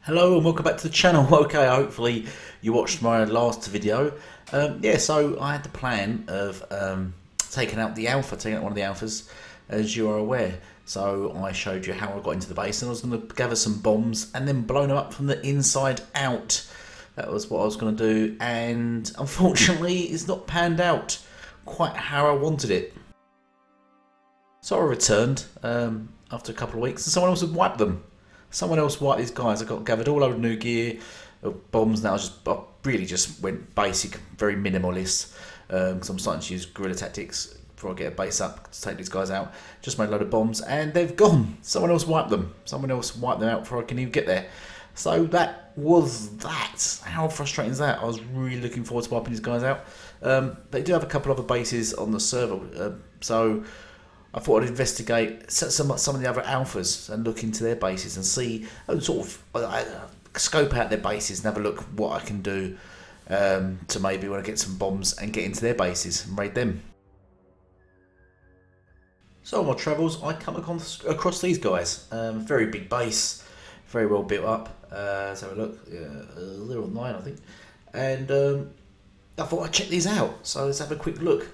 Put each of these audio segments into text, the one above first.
Hello and welcome back to the channel. Okay, hopefully you watched my last video. Yeah, so I had the plan of taking out one of the alphas, as you are aware. So I showed you how I got into the base, and I was going to gather some bombs and then blow them up from the inside out. That was what I was going to do, and unfortunately it's not panned out quite how I wanted it. So I returned after a couple of weeks, and someone else had wiped them. Someone else wiped these guys. I got gathered all over new gear, bombs. Now I really just went basic, very minimalist, because I'm starting to use guerrilla tactics before I get a base up to take these guys out. Just made a load of bombs and they've gone. Someone else wiped them. Someone else wiped them out before I can even get there. So that was that. How frustrating is that? I was really looking forward to wiping these guys out. They do have a couple other bases on the server, so I thought I'd investigate some of the other alphas and look into their bases and see, sort of scope out their bases and have a look what I can do to maybe when I get some bombs and get into their bases and raid them. So on my travels, I come across these guys. Very big base, very well built up. Let's have a look. They're on 9, I think. And I thought I'd check these out. So let's have a quick look.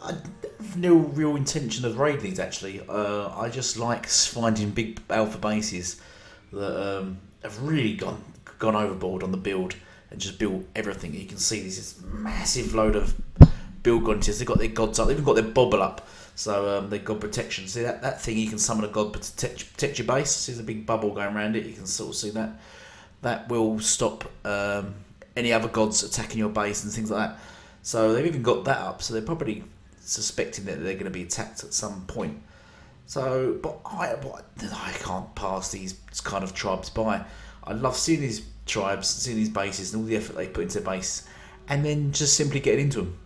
I have no real intention of raiding these actually. I just like finding big alpha bases that have really gone overboard on the build and just built everything. You can see this massive load of build quantities. They've got their gods up. They've even got their bobble up. So their god protection. See that thing? You can summon a god to protect your base. See there's a big bubble going around it. You can sort of see that. That will stop any other gods attacking your base and things like that. So they've even got that up. So they're probably suspecting that they're going to be attacked at some point. So, but I can't pass these kind of tribes by. I love seeing these tribes, seeing these bases, and all the effort they put into their base, and then just simply getting into them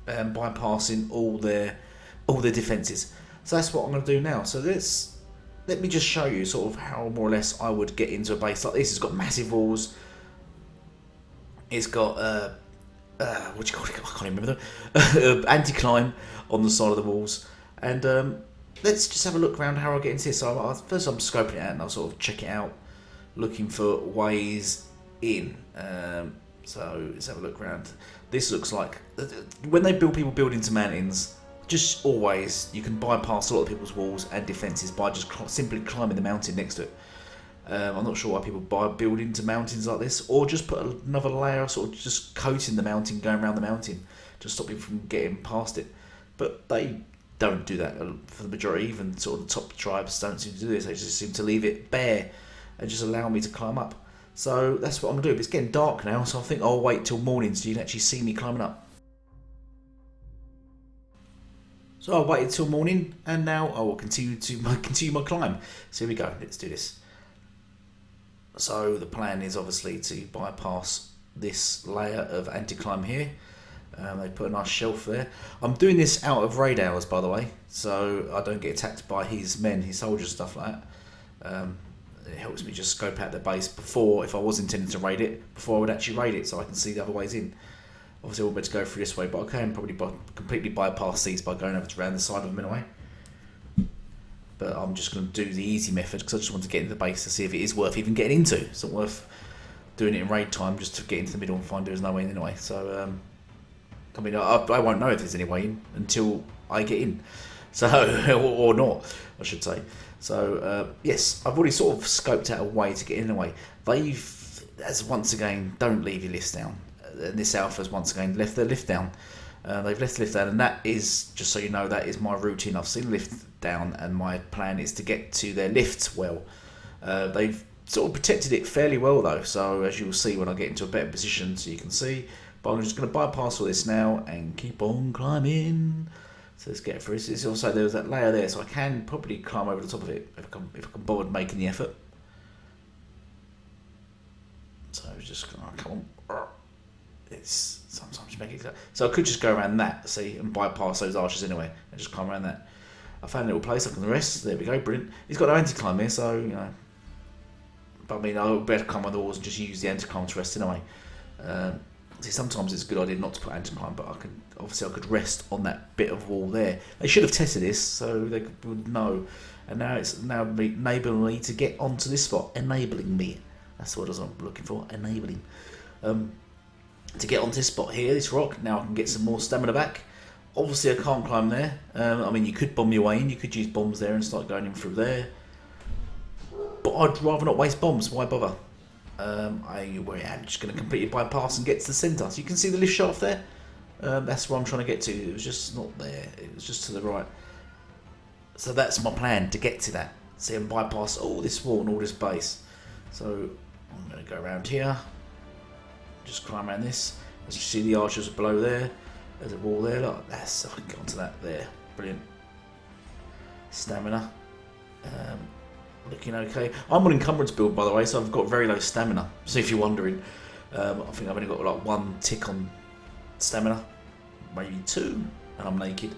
and bypassing all their defenses. So that's what I'm going to do now. So let me just show you sort of how more or less I would get into a base like this. It's got massive walls. It's got what do you call it? I can't even remember. Anti-climb on the side of the walls, and let's just have a look around how I get into this. So first I'm scoping it out and I'll sort of check it out, looking for ways in. So let's have a look around. This looks like when people build into mountains, just always you can bypass a lot of people's walls and defenses by just simply climbing the mountain next to it. I'm not sure why people build into mountains like this, or just put another layer, sort of just coating the mountain, going around the mountain, to stop you from getting past it. But they don't do that for the majority. Even sort of the top tribes don't seem to do this. They just seem to leave it bare and just allow me to climb up. So that's what I'm gonna do. But it's getting dark now, so I think I'll wait till morning so you can actually see me climbing up. So I waited till morning, and now I will continue my climb. So here we go. Let's do this. So the plan is obviously to bypass this layer of anti-climb here. They put a nice shelf there. I'm doing this out of raid hours, by the way, so I don't get attacked by his men, his soldiers, stuff like that. It helps me just scope out the base before, if I was intending to raid it, before I would actually raid it, so I can see the other ways in. Obviously I won't be able to go through this way, but I can probably completely bypass these by going over to around the side of them anyway. But I'm just going to do the easy method because I just want to get into the base to see if it is worth even getting into. It's not worth doing it in raid time just to get into the middle and find there's no way in anyway. So, I mean, I won't know if there's any way in until I get in. So, or not, I should say. So, yes, I've already sort of scoped out a way to get in anyway. As once again, don't leave your lifts down. This alpha's once again left their lift down. They've left the lift down, and that is, just so you know, that is my routine. I've seen the lift down, and my plan is to get to their lift well. They've sort of protected it fairly well, though, so as you'll see when I get into a better position, so you can see. But I'm just going to bypass all this now and keep on climbing. So let's get through. It's also, there's that layer there, so I can probably climb over the top of it if I can bother making the effort. So just come on. It's sometimes you make it. So I could just go around that, see, and bypass those arches anyway, and just climb around that. I found a little place up on the rest. There we go, brilliant. He's got no anti-climb here, so you know. But I mean, I'll better climb on the walls and just use the anti-climb to rest anyway. See, sometimes it's a good idea not to put anti-climb, but I could rest on that bit of wall there. They should have tested this, so they would know. And now it's enabling me to get onto this spot, enabling me. That's what I'm looking for, enabling. To get onto this spot here, this rock, now I can get some more stamina back. Obviously I can't climb there. I mean, you could bomb your way in, you could use bombs there and start going in through there. But I'd rather not waste bombs, why bother? I'm just going to completely bypass and get to the centre. So you can see the lift shaft there. That's where I'm trying to get to. It was just not there, it was just to the right. So that's my plan, to get to that. See, and bypass all this wall and all this base. So I'm going to go around here. Just climb around this. As you see, the archers are below there. There's a wall there. Look, that's, I can get onto that there. Brilliant. Stamina. Looking okay. I'm on encumbrance build, by the way, so I've got very low stamina. So if you're wondering, I think I've only got like 1 tick on stamina, maybe 2, and I'm naked.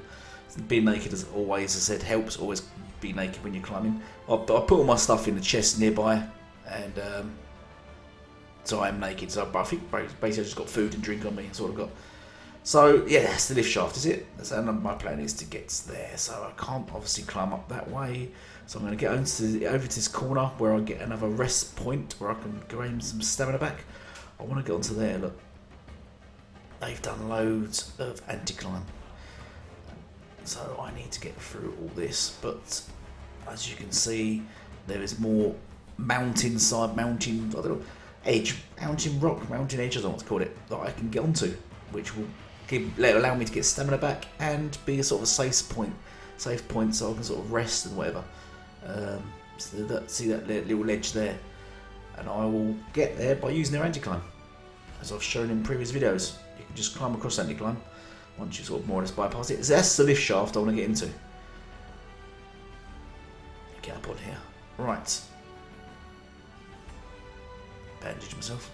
Being naked, as always, as I said, helps. Always be naked when you're climbing. I put all my stuff in the chest nearby, and so I'm naked. So I think basically I just got food and drink on me. That's all I've got. So yeah, that's the lift shaft, is it? And my plan is to get there. So I can't obviously climb up that way. So I'm going to get over to this corner where I get another rest point where I can gain some stamina back. I want to get onto there. Look, they've done loads of anti-climb. So I need to get through all this. But as you can see, there is more mountain, I don't know, edge, mountain rock, mountain edge, I don't know what to call it, that I can get onto, which will allow me to get stamina back and be a sort of a safe point so I can sort of rest and whatever. See that little ledge there, and I will get there by using their anti-climb, as I've shown in previous videos. You can just climb across anti-climb once you sort of more or less bypass it. So that's the lift shaft I want to get into. Get up on here, right? Bandage myself.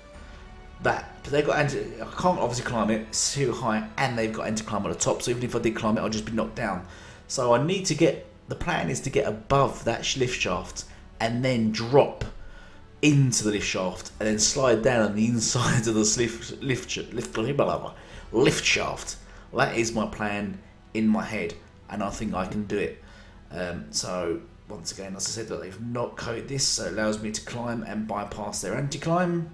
But they've got I can't obviously climb it, it's too high, and they've got anti-climb on the top, so even if I did climb it, I'll just be knocked down. So I need to get, the plan is to get above that lift shaft and then drop into the lift shaft and then slide down on the inside of the lift shaft. Well, that is my plan in my head, and I think I can do it. So once again, as I said, that they've not coated this, so it allows me to climb and bypass their anti-climb.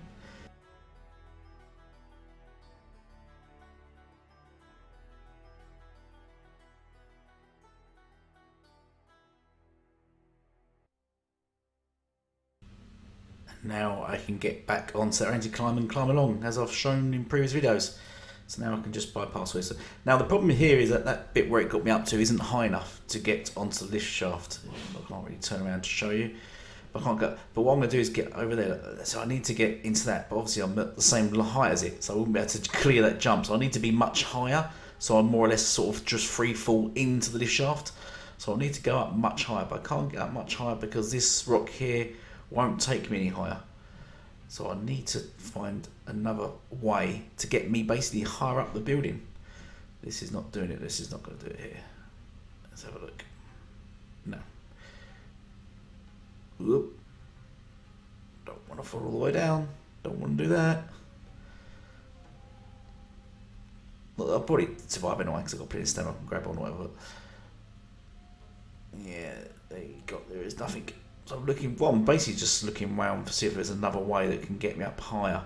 Now I can get back onto their anti-climb and climb along, as I've shown in previous videos. So now I can just bypass this. Now the problem here is that that bit where it got me up to isn't high enough to get onto the lift shaft. I can't really turn around to show you. But I can't go. But what I'm going to do is get over there. So I need to get into that. But obviously I'm at the same height as it, so I wouldn't be able to clear that jump. So I need to be much higher. So I'm more or less sort of just free fall into the lift shaft. So I need to go up much higher. But I can't get up much higher because this rock here won't take me any higher. So I need to find another way to get me basically higher up the building. This is not doing it. This is not going to do it here. Let's have a look. No. Whoop. Don't want to fall all the way down. Don't want to do that. Well, I'll probably survive anyway because I've got plenty of stamina. I can grab on whatever. Yeah, there you go. There is nothing. So I'm looking, well, I'm basically just looking around to see if there's another way that can get me up higher,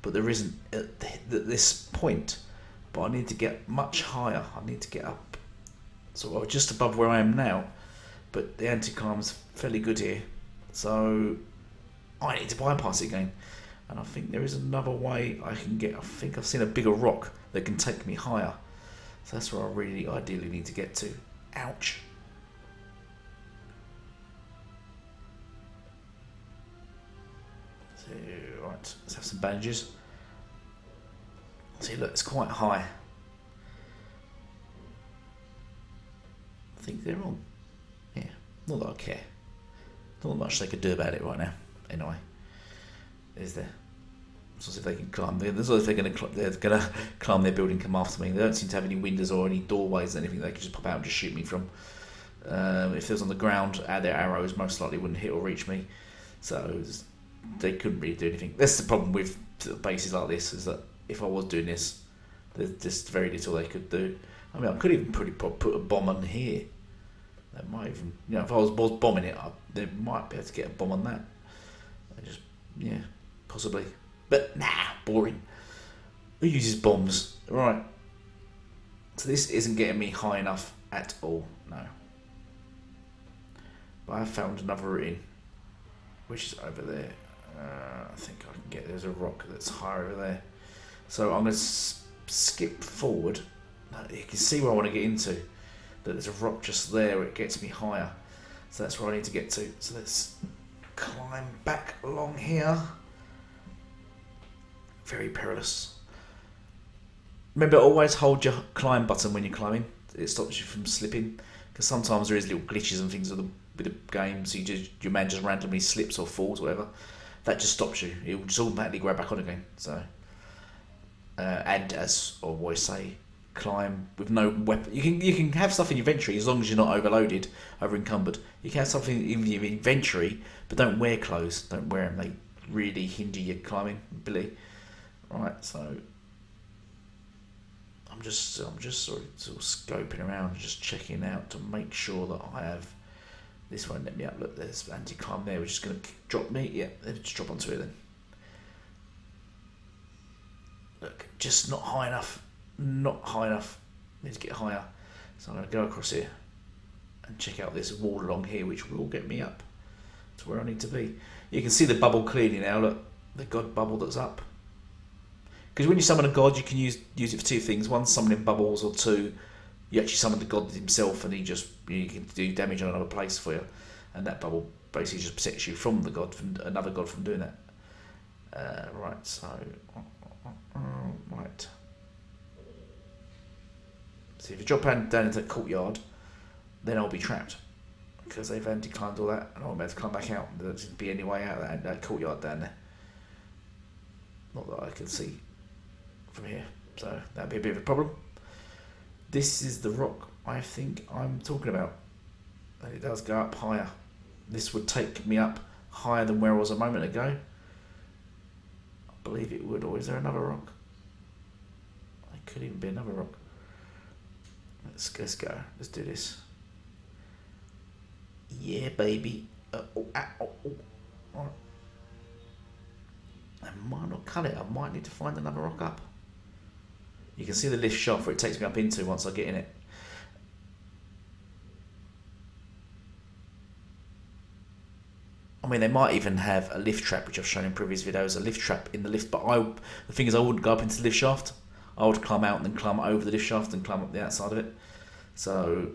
but there isn't at this point. But I need to get much higher. I need to get up, so just above where I am now. But the anti-climb's fairly good here, so I need to bypass it again. And I think there is another way I can get. I think I've seen a bigger rock that can take me higher. So that's where I really ideally need to get to. Ouch. Right, let's have some bandages. See, look, it's quite high. I think they're on. Yeah, not that I care. Not much they could do about it right now. Anyway, is there? It's as if they can climb. It's as if they're going to climb their building, come after me. They don't seem to have any windows or any doorways or anything they can just pop out and just shoot me from. If it was on the ground, their arrows most likely wouldn't hit or reach me. So they couldn't really do anything. That's the problem with bases like this, is that if I was doing this, there's just very little they could do. I mean, I could even put a bomb on here. That might even, if I was bombing it, they might be able to get a bomb on that. Yeah, possibly. But nah, boring. Who uses bombs? Right. So this isn't getting me high enough at all, no. But I found another route in, which is over there. I think I can get, there's a rock that's higher over there. So I'm going to skip forward. You can see where I want to get into. That there's a rock just there where it gets me higher. So that's where I need to get to. So let's climb back along here. Very perilous. Remember, always hold your climb button when you're climbing. It stops you from slipping. Because sometimes there is little glitches and things with the game. So your man just randomly slips or falls or whatever. That just stops you. It will just automatically grab back on again. So, and as I always say, climb with no weapon. You can have stuff in your inventory as long as you're not overloaded, over encumbered. You can have something in your inventory, but don't wear clothes. Don't wear them. They really hinder your climbing ability. Right, so I'm just sort of scoping around, and just checking out to make sure that I have. This won't let me up. Look, there's anti-climb there, which is going to drop me. Yeah, just drop onto it then. Look, just not high enough. Not high enough. Need to get higher. So I'm going to go across here and check out this wall along here, which will get me up to where I need to be. You can see the bubble clearly now. Look, the god bubble that's up. Because when you summon a god, you can use it for two things. One, summoning bubbles, or two, you actually summon the god himself, and you can do damage on another place for you. And that bubble basically just protects you from the god, from another god, from doing that. Right, so right. So if you drop down into the courtyard, then I'll be trapped because they've anti-climbed all that, and I'm about to climb back out. There doesn't be any way out of that courtyard down there. Not that I can see from here, so that'd be a bit of a problem. This is the rock I think I'm talking about, and it does go up higher. This would take me up higher than where I was a moment ago. I believe it would. Or is there another rock? There could even be another rock. Let's go. Let's do this. Yeah, baby. Right. I might not cut it. I might need to find another rock up. You can see the lift shaft where it takes me up into once I get in it. I mean, they might even have a lift trap, which I've shown in previous videos, a lift trap in the lift, but the thing is I wouldn't go up into the lift shaft. I would climb out and then climb over the lift shaft and climb up the outside of it. So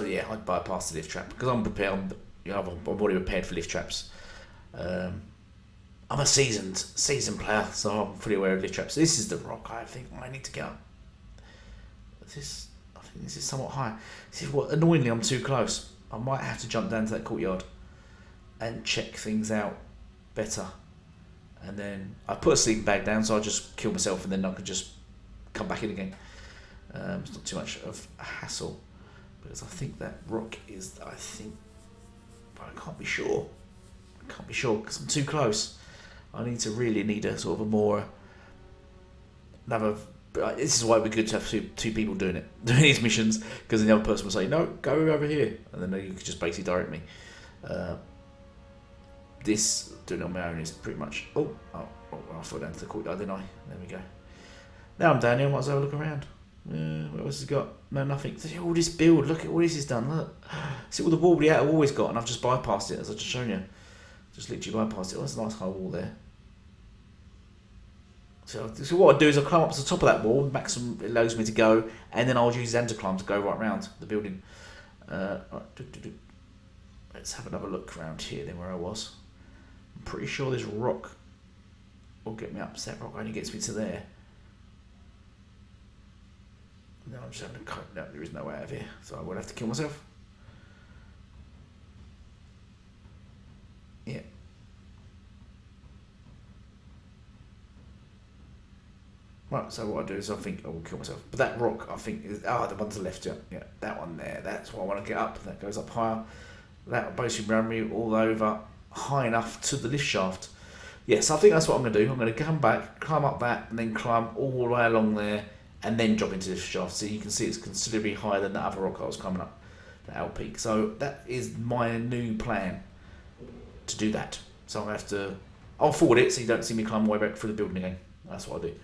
yeah, I'd bypass the lift trap because I'm prepared. I'm already prepared for lift traps. I'm a seasoned player, so I'm fully aware of lift traps. This is the rock I think I need to get up. I think this is somewhat high. This is what, annoyingly, I'm too close. I might have to jump down to that courtyard and check things out better. And then I put a sleeping bag down, so I'll just kill myself, and then I can just come back in again. It's not too much of a hassle, because I think that rock is. But I can't be sure. Because I'm too close. I need a sort of a more another. This is why it'd be good to have two people doing these missions, because then the other person will say, "No, go over here," and then you could just basically direct me. This doing it on my own is pretty much. I fell down to the courtyard, didn't I? There we go. Now I'm down here. I might as well look around. What else has it got? No, nothing. See all this build. Look at all this is done. Look. See all the wall the outer wall has got, and I've just bypassed it, as I've just shown you. Just literally bypassed it. Oh, that's a nice high wall there. So what I do is I climb up to the top of that wall. Maximum it allows me to go, and then I'll use anti-climb to go right around the building. Right, let's have another look around here then where I was. I'm pretty sure this rock will get me up. So that rock only gets me to there. No, I'm just having to cut. No, there is no way out of here, so I will have to kill myself. Yeah. Right, so what I do is I think I will kill myself. But that rock, I think, is... the one to the left, yeah, that one there. That's what I want to get up. That goes up higher. That will basically run me all over high enough to the lift shaft. Yes, I think that's what I'm going to do. I'm going to come back, climb up that, and then climb all the way along there, and then drop into the lift shaft. So you can see it's considerably higher than the other rock I was climbing up, the Owl Peak. So that is my new plan, to do that. So I'm going to have to I'll forward it so you don't see me climb my way back through the building again. That's what I do.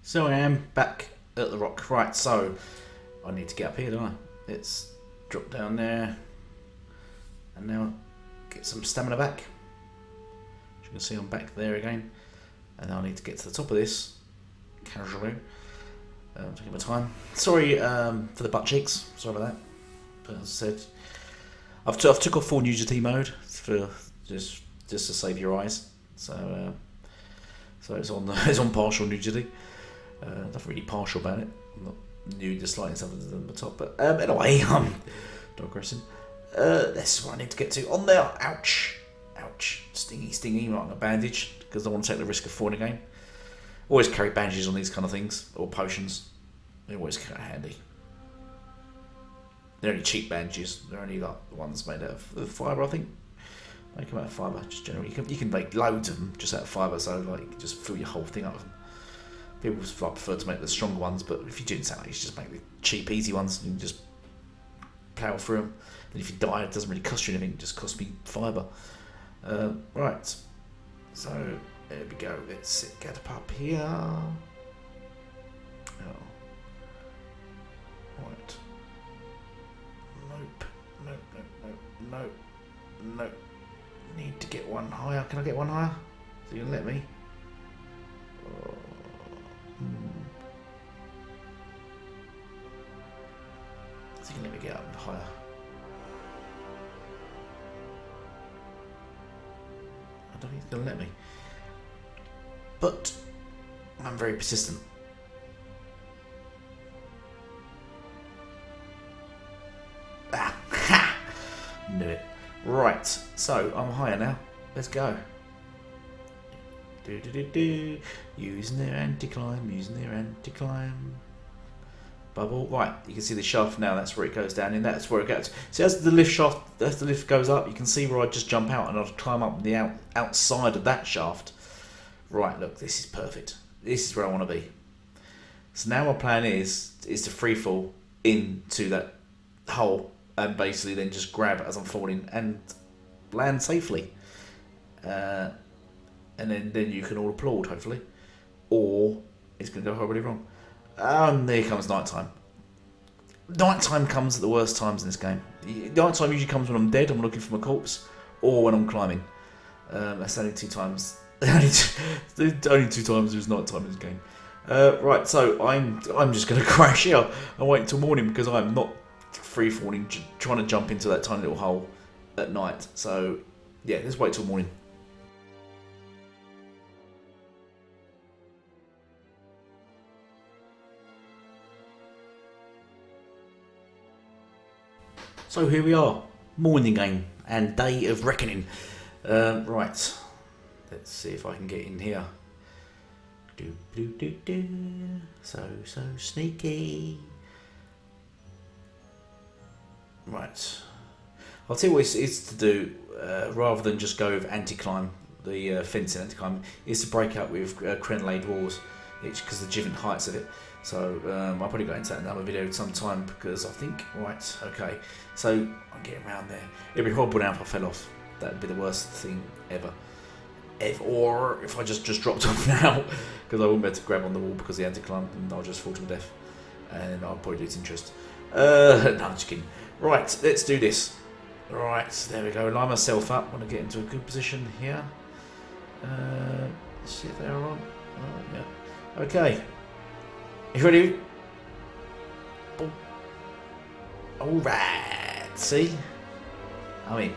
So I am back at the rock. Right, so I need to get up here, don't I? Let's drop down there. And now get some stamina back. As you can see, I'm back there again. And now I need to get to the top of this casually. Taking my time. Sorry for the butt cheeks. Sorry about that. But as I said, I've took off full nudity mode for just to save your eyes. So it's on partial nudity. Nothing really partial about it. I'm not nude, just slightly something at the top. But anyway, I'm digressing. This is what I need to get to. On there. Ouch. Ouch. Stingy. Like a bandage because I want to take the risk of falling again. Always carry bandages on these kind of things, or potions. They always come handy. They're only cheap bandages. They're only like the ones made out of fibre, I think. Make them out of fibre, just generally. You can make loads of them just out of fibre, so like you can just fill your whole thing up with them. People prefer to make the stronger ones, but if you do it, you just make the cheap, easy ones. You can just plough through them. And if you die, it doesn't really cost you anything. It just costs me fibre. Right. So there we go. Let's get up here. Oh. Right. Nope. Need to get one higher. Can I get one higher? So you can let me? Oh. So you can let me get up higher. I don't think he's going to let me. But I'm very persistent. Ha! Knew it. Right, so I'm higher now. Let's go. Using their anti-climb. Bubble. Right, you can see the shaft now. That's where it goes down in. That's where it goes. So as the lift shaft, as the lift goes up, you can see where I just jump out and I'll climb up the outside of that shaft. Right, look, this is perfect. This is where I want to be. So now my plan is to free fall into that hole and basically then just grab it as I'm falling and land safely. And then you can all applaud, hopefully. Or it's going to go horribly wrong. And there comes nighttime. Nighttime comes at the worst times in this game. Nighttime usually comes when I'm dead, I'm looking for my corpse, or when I'm climbing. That's only 2 times. Only 2 times there's nighttime in this game. Right, so I'm just going to crash here and wait until morning because I'm not free falling, trying to jump into that tiny little hole at night. So yeah, let's wait till morning. So here we are, morning game and day of reckoning. Right, let's see if I can get in here. So sneaky. Right, I'll tell you what it's to do, rather than just go with anti-climb, the fencing anti-climb, is to break out with crenellade walls, because the different heights of it. So I'll probably go into that in another video sometime because I think, right, okay, so I'm getting around there. It'd be horrible now if I fell off. That'd be the worst thing ever. Or if I just dropped off now, because I wouldn't be able to grab on the wall because of the anti-climb and I'll just fall to my death. And I'll probably lose interest. No, I'm just kidding. Right, let's do this. Right, there we go. Line myself up. I want to get into a good position here. Let's see if they're on. Yeah. Okay. You ready? Alright, see? I mean,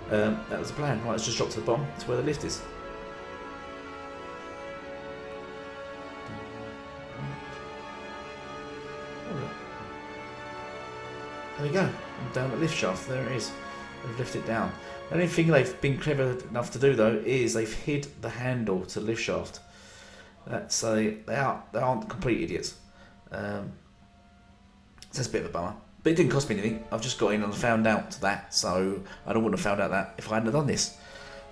that was the plan. Right, let's just drop to the bottom to where the lift is. There we go. I'm down the lift shaft. There it is. They've lifted it down. The only thing they've been clever enough to do, though, is they've hid the handle to the lift shaft. So they aren't complete idiots. So that's a bit of a bummer. But it didn't cost me anything. I've just got in and found out that, so I don't want to have found out that if I hadn't done this.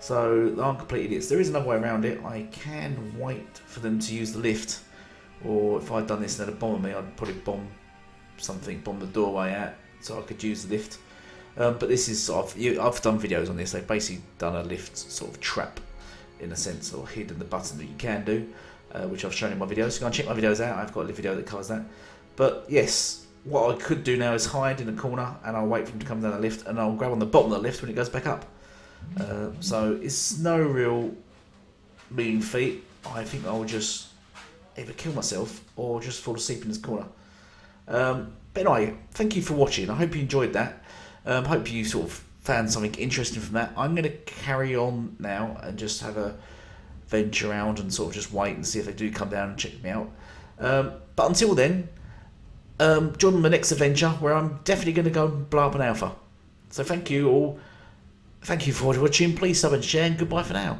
So they aren't complete idiots. There is another way around it. I can wait for them to use the lift, or if I'd done this and they'd have bombed me, I'd probably bomb something, bomb the doorway out, so I could use the lift. But this is sort of, I've done videos on this. They've basically done a lift sort of trap, in a sense, or hidden the button that you can do, which I've shown in my videos. So go and check my videos out. I've got a video that covers that. But yes, what I could do now is hide in a corner, and I'll wait for him to come down the lift, and I'll grab on the bottom of the lift when it goes back up. So it's no real mean feat. I think I'll just either kill myself or just fall asleep in this corner. But anyway, thank you for watching. I hope you enjoyed that. Hope you sort of found something interesting from that. I'm going to carry on now and just have a venture around and sort of just wait and see if they do come down and check me out. But until then, join my next adventure where I'm definitely going to go and blow up an alpha. So thank you all. Thank you for watching. Please sub and share, and goodbye for now.